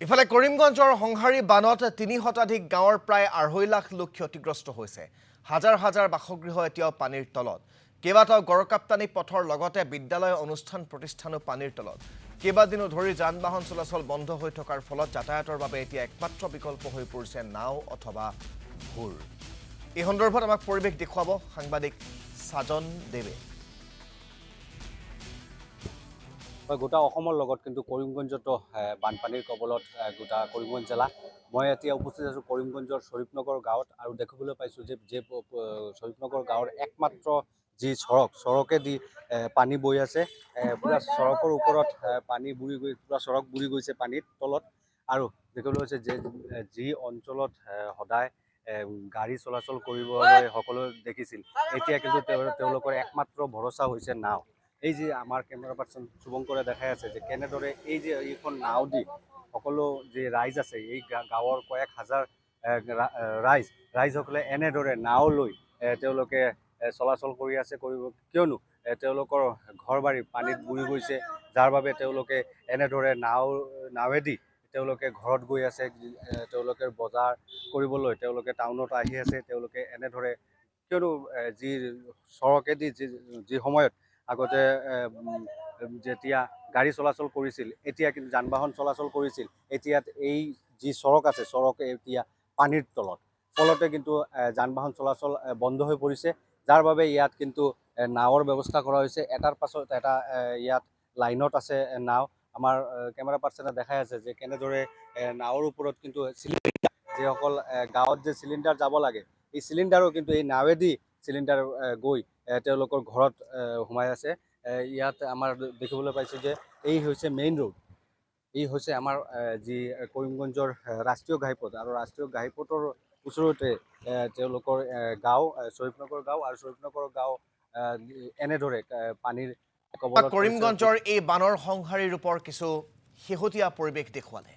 ইফালে কৰিমগঞ্জৰ সংহাৰী বানত ৩ শতাধিক গাঁৱৰ প্ৰায় ২.৫ লাখ লোক ক্ষতিগ্ৰস্ত হৈছে। হাজাৰ হাজাৰ বাসগৃহ এতিয়াও পানীৰ তলত। কেইবাটাও গড়কাপ্তানি পথৰ লগতে বিদ্যালয় অনুষ্ঠান প্ৰতিষ্ঠানো পানীৰ তলত। কেইবাদিনো ধৰি যান-বাহন চলাচল বন্ধ হৈ থকাৰ ফলত যাতায়াতৰ বাবে এতিয়া একমাত্ৰ বিকল্প হৈ পৰিছে নাও অথবা ভূৰ। এই সন্দৰ্ভত আমাক পৰিৱেশ দেখুৱাব সাংবাদিক সাজন দেৱে। গোটা অসমৰ লগত কিন্তু কৰিমগঞ্জতো বানপানীৰ কবলত গোটা কৰিমগঞ্জ জিলা। মই এতিয়া উপস্থিত আছোঁ কৰিমগঞ্জৰ শ্বৰীফনগৰ গাঁৱত আৰু দেখিবলৈ পাইছোঁ যে শ্বৰীফনগৰ গাঁৱৰ একমাত্ৰ যি চৰকেদি পানী বৈ আছে। পুৰা চৰকৰ ওপৰত পানী বুৰি গৈ পুৰা চৰক বুৰি গৈছে পানীৰ তলত। আৰু দেখিবলৈ পাইছে যে যি অঞ্চলত সদায় গাড়ী চলাচল কৰিবলৈ সকলো দেখিছিল, এতিয়া কিন্তু তেওঁলোকৰ একমাত্ৰ ভৰসা হৈছে নাও। এই যে আমাৰ কেমেৰা পাৰ্চন শুভঙ্কৰে দেখাই আছে যে কেনেদৰে এই যে এইখন নাও দি সকলো যে ৰাইজ আছে, এই গাঁৱৰ কয়েক হাজাৰ ৰাইজসকলে এনেদৰে নাও লৈ তেওঁলোকে চলাচল কৰি আছে। কিয়নো তেওঁলোকৰ ঘৰ বাৰী পানীত বুৰি গৈছে, যাৰ বাবে তেওঁলোকে এনেদৰে নাৱেদি তেওঁলোকে ঘৰত গৈ আছে। তেওঁলোকে বজাৰ কৰিবলৈ তেওঁলোকে টাউনত আহি আছে। তেওঁলোকে এনেদৰে কিয়নো যি চৰকেদি যি সময়ত আগতে যেতিয়া গাড়ী চলাচল কৰিছিল, এতিয়া কিন্তু যান-বাহন চলাচল কৰিছিল, এতিয়া এই যি চৰক আছে চৰকে এতিয়া পানীৰ তলত। ফলতে কিন্তু যান-বাহন চলাচল বন্ধ হৈ পৰিছে, যাৰ বাবে ইয়াত কিন্তু নাৱৰ ব্যৱস্থা কৰা হৈছে। এটাৰ পাছত এটা ইয়াত লাইনত আছে নাও। আমাৰ কেমেৰা পাৰ্চনে দেখাই আছে যে কেনেদৰে নাৱৰ ওপৰত কিন্তু চিলিণ্ডাৰ, যিসকল গাঁৱত যে চিলিণ্ডাৰ যাব লাগে, এই চিলিণ্ডাৰো কিন্তু এই নাৱেদি চিলিণ্ডাৰ গৈ তেওঁলোকৰ ঘৰত সোমাই আছে। ইয়াত আমাৰ দেখিবলৈ পাইছোঁ যে এই হৈছে মেইন ৰোড। এই হৈছে আমাৰ যি কৰিমগঞ্জৰ ৰাষ্ট্ৰীয় ঘাইপথ, আৰু ৰাষ্ট্ৰীয় ঘাইপথৰ ওচৰতে তেওঁলোকৰ গাঁও শ্বৰীফনগৰ গাঁও, আৰু শ্বৰীফনগৰ গাঁও এনেদৰে পানীৰ কবলত পৰিছে। কৰিমগঞ্জৰ এই বানৰ সংহাৰী ৰূপৰ কিছু শেহতীয়া পৰিৱেশ দেখুৱালে।